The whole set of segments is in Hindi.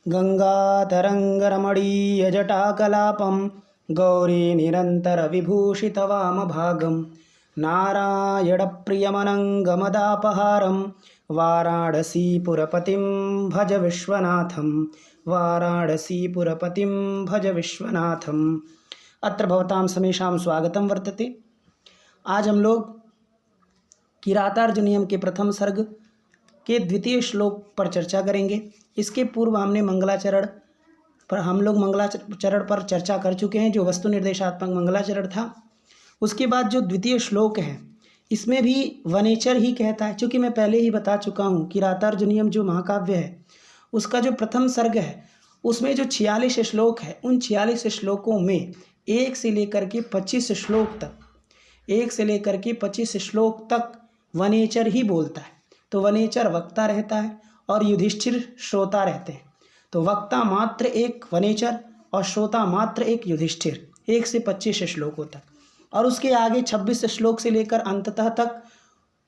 गङ्गातरङ्गरमणीयजटाकलापं गौरीनिरन्तरविभूषितवामभागं नारायणप्रियमनङ्गमदापहारं वाराणसीपुरपतिं भज विश्वनाथं वाराणसीपुरपतिं भज विश्वनाथम्। अत्र भवतां समेषां स्वागतं वर्तते। आज हम लोग किरातार्जुनीयम के प्रथम सर्ग के द्वितीय श्लोक पर चर्चा करेंगे। इसके पूर्व हमने मंगलाचरण पर चर्चा कर चुके हैं, जो वस्तु निर्देशात्मक मंगलाचरण था। उसके बाद जो द्वितीय श्लोक है इसमें भी वनेचर ही कहता है। चूँकि मैं पहले ही बता चुका हूँ किरातार्जुनीयम जो महाकाव्य है उसका जो प्रथम सर्ग है उसमें जो 46 श्लोक है, उन 46 श्लोकों में 1 से लेकर के 25 श्लोक तक वनेचर ही बोलता है। तो वनेचर वक्ता रहता है और युधिष्ठिर श्रोता रहते हैं। तो वक्ता मात्र एक वनेचर और श्रोता मात्र एक युधिष्ठिर, 1 से 25 श्लोकों तक। और उसके आगे 26 श्लोक से लेकर अंततः तक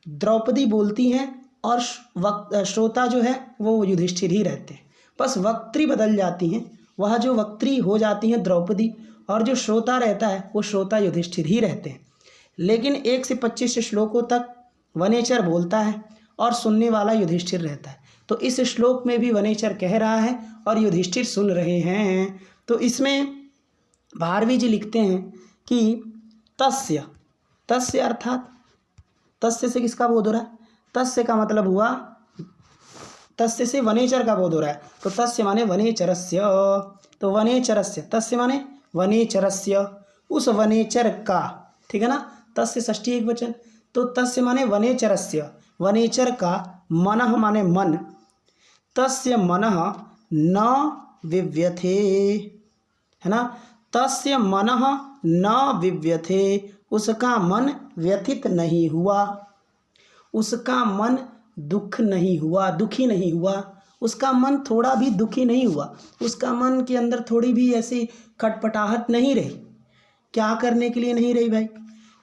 द्रौपदी बोलती हैं और श्रोता जो है वो युधिष्ठिर ही रहते हैं। बस वक्त्री बदल जाती हैं, वह जो वक्त्री हो जाती हैं द्रौपदी, और जो श्रोता रहता है वो श्रोता युधिष्ठिर ही रहते हैं। लेकिन 1 से 25 श्लोकों तक वनेचर बोलता है और सुनने वाला युधिष्ठिर रहता है। तो इस श्लोक में भी वनेचर कह रहा है और युधिष्ठिर सुन रहे हैं। तो इसमें भारवी जी लिखते हैं कि तस्य अर्थात तस्य से किसका बोध हो रहा है? तस्य का मतलब हुआ, तस्य से वनेचर का बोध हो रहा है। तो तस्य माने वनेचरस्य, तो वनेचरस्य, तस्य माने वनेचरस्य, उस वनेचर का, ठीक है ना। तस्य षष्ठी एक वचन, तो तस्य माने वनेचरस्य, वनेचर का, मनः माने मन, तस्य मनः न विव्यथे, है ना। तस्य मनः न विव्यथे, उसका मन व्यथित नहीं हुआ, उसका मन दुखी नहीं हुआ, उसका मन थोड़ा भी दुखी नहीं हुआ, उसका मन के अंदर थोड़ी भी ऐसी खटपटाहट नहीं रही। क्या करने के लिए नहीं रही भाई?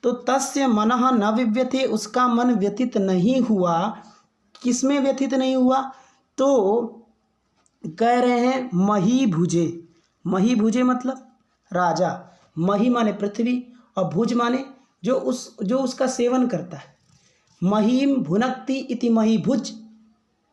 तो तस्य मनः न विव्यथे, उसका मन व्यथित नहीं हुआ। किसमें व्यथित नहीं हुआ? तो कह रहे हैं मही भुजे मतलब राजा। मही माने पृथ्वी और भुज माने जो उसका सेवन करता है। महीम भुनक्ति इति मही भुज,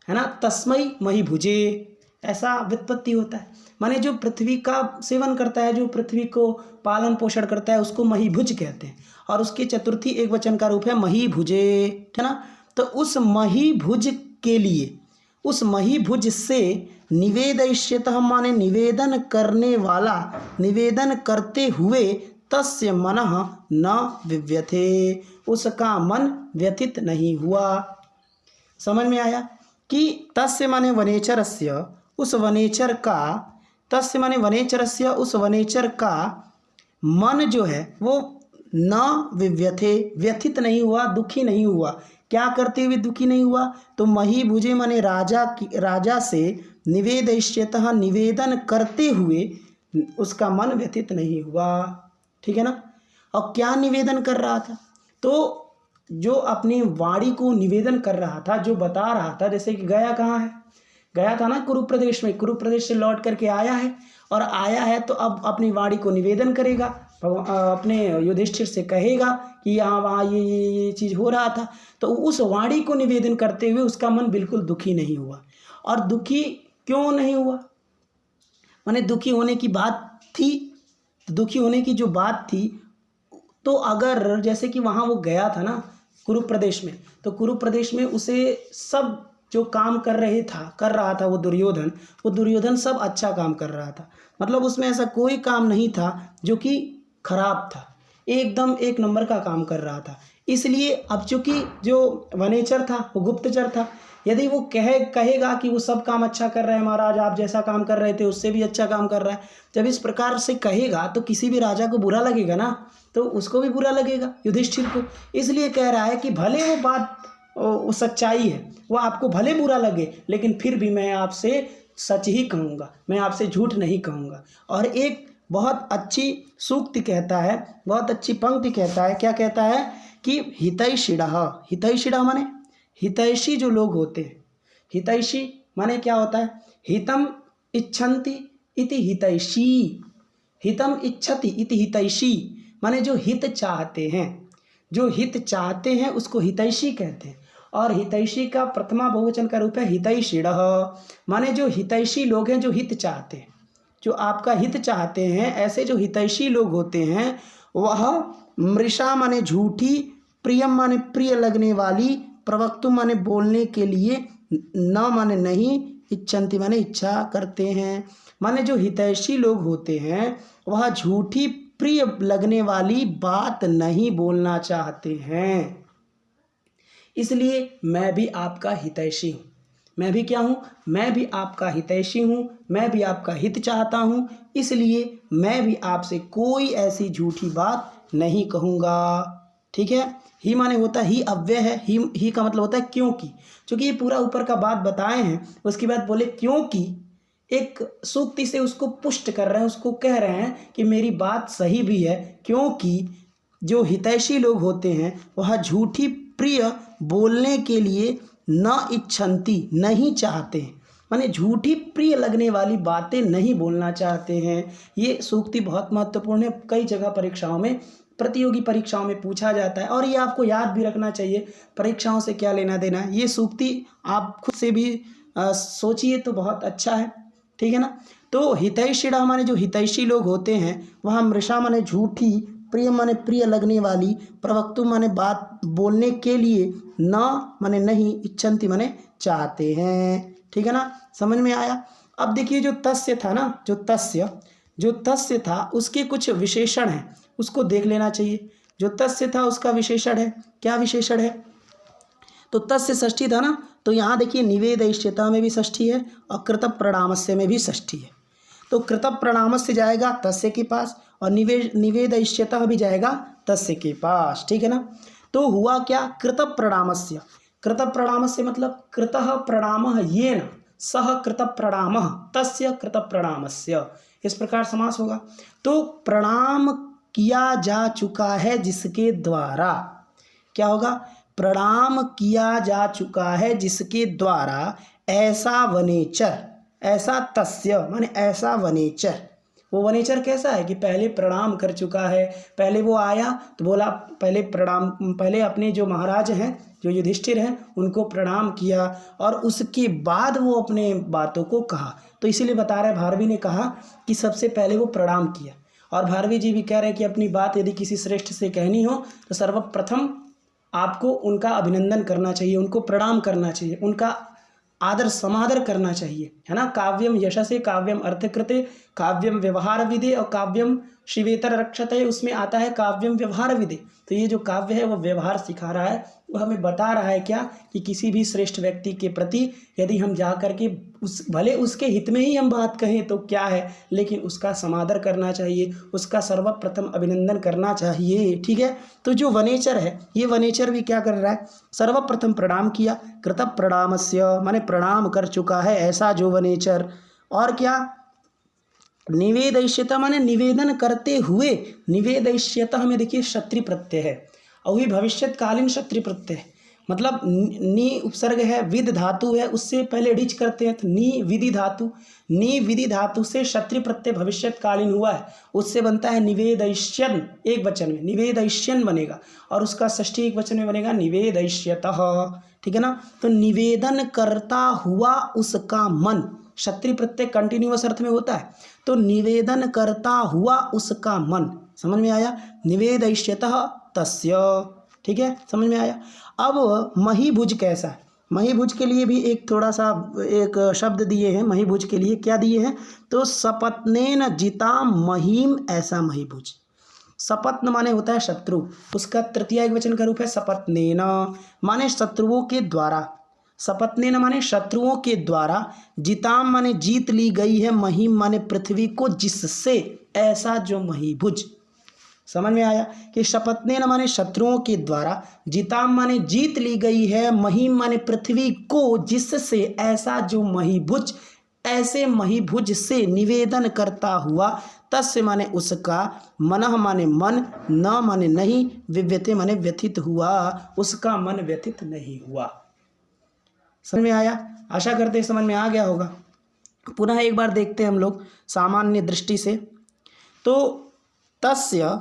है ना, तस्मै मही भुजे, ऐसा व्युत्पत्ति होता है। माने जो पृथ्वी का सेवन करता है, जो पृथ्वी को पालन पोषण करता है, उसको मही भुज कहते हैं। और उसकी चतुर्थी एक वचन का रूप है मही भुजे, है ना। तो उस मही भुज के लिए, उस मही भुज से निवेदयिष्यतः माने निवेदन करने वाला, निवेदन करते हुए, तस्य मनः न विव्यथे, उसका मन व्यथित नहीं हुआ। समझ में आया कि तस्य माने वनेचरस्य, उस वनेचर का, तस्य माने वनेचरस्य, उस वनेचर का मन जो है वो न विव्यथे, व्यथित नहीं हुआ, दुखी नहीं हुआ। क्या करते हुए दुखी नहीं हुआ? तो मही भुजे माने राजा से निवेदयिष्यतः निवेदन करते हुए उसका मन व्यथित नहीं हुआ, ठीक है ना। और क्या निवेदन कर रहा था? तो जो अपनी वाणी को निवेदन कर रहा था, जो बता रहा था, जैसे कि गया कहाँ है? गया था ना कुरु प्रदेश में, कुरु प्रदेश से लौट करके आया है, और आया है तो अब अपनी वाणी को निवेदन करेगा, अपने युधिष्ठिर से कहेगा कि यहाँ वहाँ ये चीज़ हो रहा था। तो उस वाणी को निवेदन करते हुए उसका मन बिल्कुल दुखी नहीं हुआ। और दुखी क्यों नहीं हुआ? माने दुखी होने की बात थी, दुखी होने की जो बात थी, तो अगर जैसे कि वहाँ वो गया था ना कुरु प्रदेश में, तो कुरु प्रदेश में उसे सब जो काम कर रहा था वो दुर्योधन सब अच्छा काम कर रहा था। मतलब उसमें ऐसा कोई काम नहीं था जो कि खराब था, एकदम एक नंबर का काम कर रहा था। इसलिए अब चूँकि जो वनेचर था वो गुप्तचर था, यदि वो कहेगा कि वो सब काम अच्छा कर रहे हैं महाराज, आप जैसा काम कर रहे थे उससे भी अच्छा काम कर रहा है, जब इस प्रकार से कहेगा तो किसी भी राजा को बुरा लगेगा ना, तो उसको भी बुरा लगेगा युधिष्ठिर को। इसलिए कह रहा है कि भले वो बात वो सच्चाई है, वो आपको भले बुरा लगे, लेकिन फिर भी मैं आपसे सच ही कहूँगा, मैं आपसे झूठ नहीं कहूँगा। और एक बहुत अच्छी सूक्ति कहता है, बहुत अच्छी पंक्ति कहता है। क्या कहता है? कि हितैषिणः माने हितैषी जो लोग होते हैं, हितैषी माने क्या होता है? हितम इच्छन्ति इति हितैषी, हितम इच्छति इति हितैषी, माने जो हित चाहते हैं, जो हित चाहते हैं उसको हितैषी कहते हैं। और हितैषी का प्रथमा बहुवचन का रूप है हितैषिणः, माने जो हितैषी लोग हैं, जो हित चाहते हैं, जो आपका हित चाहते हैं, ऐसे जो हितैषी लोग होते हैं वह मृषा माने झूठी, प्रियम माने प्रिय लगने वाली, प्रवक्तुम माने बोलने के लिए, न माने नहीं, इच्छन्ति माने इच्छा करते हैं। माने जो हितैषी लोग होते हैं वह झूठी प्रिय लगने वाली बात नहीं बोलना चाहते हैं। इसलिए मैं भी आपका हितैषी हूँ। मैं भी क्या हूँ? मैं भी आपका हितैषी हूँ, मैं भी आपका हित चाहता हूँ, इसलिए मैं भी आपसे कोई ऐसी झूठी बात नहीं कहूँगा। ठीक है। ही माने होता ही अव्यय है, ही का मतलब होता है क्योंकि, क्योंकि ये पूरा ऊपर का बात बताए हैं, उसके बाद बोले क्योंकि, एक सूक्ति से उसको पुष्ट कर रहे हैं, उसको कह रहे हैं कि मेरी बात सही भी है, क्योंकि जो हितैषी लोग होते हैं वह झूठी प्रिय बोलने के लिए न इच्छन्ति नहीं चाहते, माने झूठी प्रिय लगने वाली बातें नहीं बोलना चाहते हैं। ये सूक्ति बहुत महत्वपूर्ण है, कई जगह परीक्षाओं में, प्रतियोगी परीक्षाओं में पूछा जाता है, और ये आपको याद भी रखना चाहिए। परीक्षाओं से क्या लेना देना है, ये सूक्ति आप खुद से भी सोचिए तो बहुत अच्छा है। ठीक है ना। तो हितैषिणः माने जो हितैषी लोग होते हैं, वहाँ मृषा माने झूठी, प्रिय माने प्रिय लगने वाली, प्रवक्तु माने बात बोलने के लिए, न माने नहीं, इच्छन्ति माने चाहते हैं। ठीक है ना, समझ में आया। अब देखिए जो तस्य था ना, जो तस्य था उसके कुछ विशेषण हैं, उसको देख लेना चाहिए। जो तस्य था उसका विशेषण है, क्या विशेषण है? तो तस्य षष्ठी था ना, तो यहाँ देखिए निवेदयिष्यता में भी षष्ठी है और कृतप्रणामस्य में भी षष्ठी है। तो कृतप्रणामस्य जाएगा तस्य के पास और निवेदयिष्यता भी जाएगा तस्य के पास। ठीक है ना। तो हुआ क्या? कृतप्रणामस्य, कृतप्रणामस्य मतलब कृतः प्रणामः येन सह कृतप्रणामः तस्य कृतप्रणामस्य, इस प्रकार समास होगा। तो प्रणाम किया जा चुका है जिसके द्वारा, क्या होगा? प्रणाम किया जा चुका है जिसके द्वारा, ऐसा वनेचर, ऐसा तस्य माने ऐसा वनेचर, वो वनेचर कैसा है कि पहले प्रणाम कर चुका है, पहले वो आया तो बोला पहले प्रणाम, पहले अपने जो महाराज हैं, जो युधिष्ठिर हैं, उनको प्रणाम किया और उसके बाद वो अपने बातों को कहा। तो इसीलिए बता रहे भारवी ने कहा कि सबसे पहले वो प्रणाम किया। और भारवी जी भी कह रहे हैं कि अपनी बात यदि किसी श्रेष्ठ से कहनी हो तो सर्वप्रथम आपको उनका अभिनंदन करना चाहिए, उनको प्रणाम करना चाहिए, उनका आदर समादर करना चाहिए, है ना। काव्यम यशसे, काव्यम अर्थकृते, काव्यम व्यवहार विदे और काव्यम शिवेतर रक्षते, उसमें आता है काव्यम व्यवहार विदे। तो ये जो काव्य है वो व्यवहार सिखा रहा है, वो हमें बता रहा है क्या कि किसी भी श्रेष्ठ व्यक्ति के प्रति यदि हम जा कर के भले उसके हित में ही हम बात कहें तो क्या है, लेकिन उसका समादर करना चाहिए, उसका सर्वप्रथम अभिनंदन करना चाहिए। ठीक है। तो जो वनेचर है, ये वनेचर भी क्या कर रहा है? सर्वप्रथम प्रणाम किया, कृत प्रणामस्य माने प्रणाम कर चुका है ऐसा जो वनेचर। और क्या? निवेदयिष्यता माने निवेदन करते हुए, निवेदयिष्यता में देखिए क्षत्रि प्रत्यय है और वही भविष्यत्कालीन क्षत्रि प्रत्यय है, मतलब नी उपसर्ग है, विद धातु है, उससे पहले ढिच करते हैं तो नी विधि धातु, नी विधि धातु से क्षत्रि प्रत्यय भविष्यत्कालीन हुआ है, उससे बनता है निवेदयिष्यन्, एक वचन में निवेदयिष्यन् बनेगा और उसका षष्ठी एक वचन में बनेगा निवेदयिष्यतः। ठीक है ना। तो निवेदन करता हुआ उसका मन, क्षत्रि प्रत्यय कंटिन्यूअस अर्थ में होता है, तो निवेदन करता हुआ उसका मन, समझ में आया? निवेदयिष्यतः तस्य। ठीक है, समझ में आया। अब महीभुज कैसा है? महीभुज के लिए भी एक थोड़ा सा एक शब्द दिए हैं, महीभुज के लिए क्या दिए हैं? तो सपत्नेन जिताम महीम, ऐसा महीभुज। सपत्न माने होता है शत्रु, उसका तृतीय एक वचन का रूप है सपत्नेन, माने शत्रुओं के द्वारा, सपत्नेन माने शत्रुओं के द्वारा, जिताम माने जीत ली गई है, महीम माने पृथ्वी को जिससे, ऐसा जो महीभुज। समझ में आया कि शपथनेन माने शत्रुओं के द्वारा, जिताम माने जीत ली गई है, महीम माने पृथ्वी को जिससे, ऐसा जो महीभुज, ऐसे महीभुज से निवेदन करता हुआ, तस्य माने उसका, मनः माने मन, न माने नहीं, विव्यते माने व्यथित हुआ, उसका मन व्यथित नहीं हुआ। समझ में आया? आशा करते समझ में आ गया होगा। पुनः एक बार देखते हैं हम लोग सामान्य दृष्टि से। तो तस्य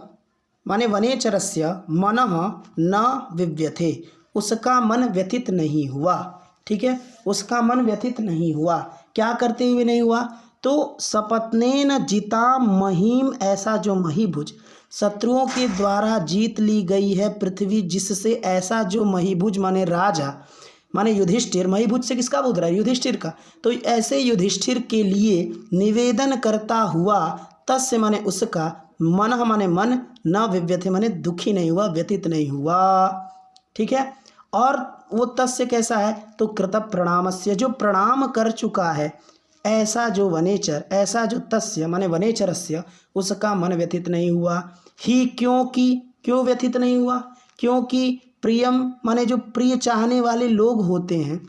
माने वनेचरस्य मनः न विव्यथे, उसका मन व्यथित नहीं हुआ। ठीक है, उसका मन व्यथित नहीं हुआ। क्या करते हुए नहीं हुआ? तो सपत्नेन जिता महीम, ऐसा जो महीभुज, शत्रुओं के द्वारा जीत ली गई है पृथ्वी, जिससे ऐसा जो महीभुज माने राजा माने युधिष्ठिर, महीभुज से किसका बोध रहा है? युधिष्ठिर का। तो ऐसे युधिष्ठिर के लिए निवेदन करता हुआ, तस्य माने उसका, मन माने मन, न विव्यथे माने दुखी नहीं हुआ, व्यतीत नहीं हुआ। ठीक है, और वो तस्य कैसा है? तो कृत प्रणामस्य, जो प्रणाम कर चुका है, ऐसा जो वनेचर, ऐसा जो तस्य माने वनेचरस्य, उसका मन व्यथित नहीं हुआ। ही, क्योंकि, क्यों व्यथित नहीं हुआ? क्योंकि प्रियम माने जो प्रिय चाहने वाले लोग होते हैं,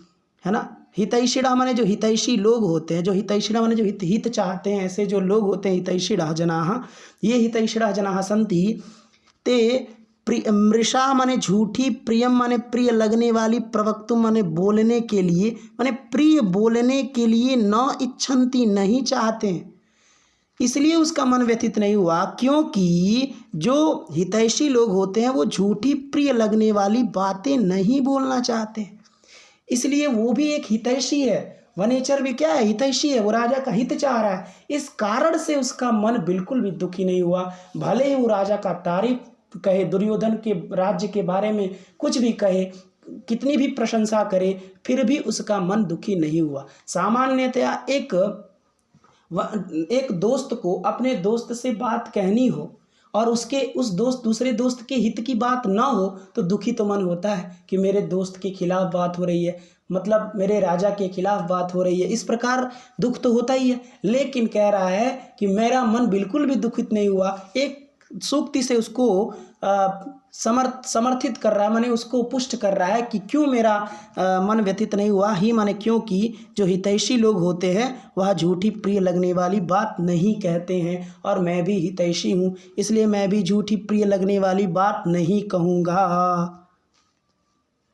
है ना। हितैषिणः माने जो हितैषी लोग होते हैं, जो हितैषिणः माने जो हित चाहते हैं, ऐसे जो लोग होते हैं हितैषिणः जनाः, ये हितैषिणः जनाः सन्ति ते मृषा माने झूठी, प्रियम माने प्रिय लगने वाली, प्रवक्तुम माने बोलने के लिए, माने प्रिय बोलने के लिए, न इच्छन्ति नहीं चाहते हैं, इसलिए उसका मन व्यथित नहीं हुआ। क्योंकि जो हितैषी लोग होते हैं वो झूठी प्रिय लगने वाली बातें नहीं बोलना चाहते, इसलिए वो भी एक हितैषी है। वनेचर भी क्या है? हितैषी है, वो राजा का हित चाह रहा है, इस कारण से उसका मन बिल्कुल भी दुखी नहीं हुआ। भले ही वो राजा का तारीफ कहे, दुर्योधन के राज्य के बारे में कुछ भी कहे, कितनी भी प्रशंसा करे, फिर भी उसका मन दुखी नहीं हुआ। सामान्यतया एक दोस्त को अपने दोस्त से बात कहनी हो और उसके उस दोस्त दूसरे दोस्त के हित की बात ना हो तो दुखी तो मन होता है कि मेरे दोस्त के खिलाफ बात हो रही है, मतलब मेरे राजा के खिलाफ बात हो रही है, इस प्रकार दुख तो होता ही है। लेकिन कह रहा है कि मेरा मन बिल्कुल भी दुखित नहीं हुआ, एक सूक्ति से उसको समर्थित कर रहा है, माने उसको पुष्ट कर रहा है कि क्यों मेरा मन व्यतीत नहीं हुआ। ही माने क्योंकि जो हितैषी लोग होते हैं वह झूठी प्रिय लगने वाली बात नहीं कहते हैं, और मैं भी हितैषी हूँ, इसलिए मैं भी झूठी प्रिय लगने वाली बात नहीं कहूँगा।